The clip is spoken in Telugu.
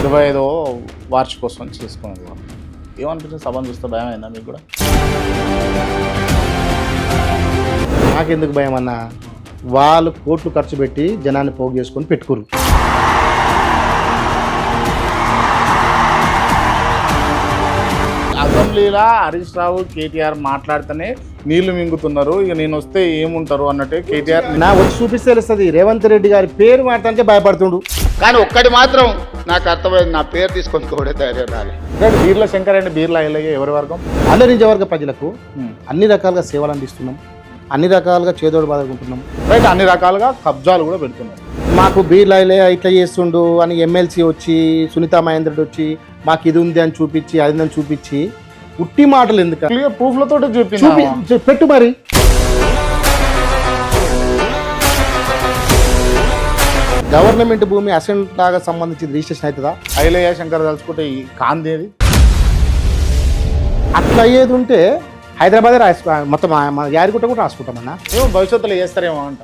25వ వార్షికోత్సవం చేసుకున్నది. ఏమనిపిస్తుంది? సభను చూస్తే భయం అయిందా మీకు కూడా? నాకెందుకు భయం అన్న, వాళ్ళు కోట్లు ఖర్చు పెట్టి జనాన్ని పోగు చేసుకొని పెట్టుకురు. అసెంబ్లీలో హరీష్ రావు కేటీఆర్ మాట్లాడితేనే నీళ్లు మింగుతున్నారు, ఇక నేను వస్తే ఏముంటారు అన్నట్టు కేటీఆర్ నా వచ్చి చూపిస్తే తెలుస్తుంది. రేవంత్ రెడ్డి గారి పేరు మాట్లాడితే భయపడుతుండు. కానీ ఒక్కటి మాత్రం నాకు అర్థమైంది, నా పేరు తీసుకొని కూడా ధైర్యం రాలేదు. బీర్ల శంకర్ అండ్ బీర్ల ఎల్లయ్య ఎవరి వర్గం? అల్లరించే వర్గ ప్రజలకు అన్ని రకాలుగా సేవలు అందిస్తున్నాం, అన్ని రకాలుగా చేదోడు బాదుకుంటున్నాం. రైట్, అన్ని రకాలుగా కబ్జాలు కూడా పెడుతున్నారు. మాకు బీర్లైలే ఇట్లా చేస్తుండు అని ఎమ్మెల్సీ వచ్చి, సునీతా మహేంద్రుడు వచ్చి మాకు ఇది ఉంది అని చూపించి, అది అని చూపించి ఉట్టి మాటలు ఎందుకు? క్లియర్ ప్రూఫ్లతో చూపి పెట్టు మరి. గవర్నమెంట్ భూమి అసెంట్ లాగా సంబంధించి రిజిస్ట్రేషన్ అవుతుందా? ఐలయ్య శంకర్ తలుచుకుంటే ఈ కాందేది అట్లా అయ్యేది ఉంటే హైదరాబాదే మొత్తం యాదగిరిగుట్ట కూడా రాసుకుంటామన్నా. ఏమో భవిష్యత్తులో చేస్తారేమో అంట.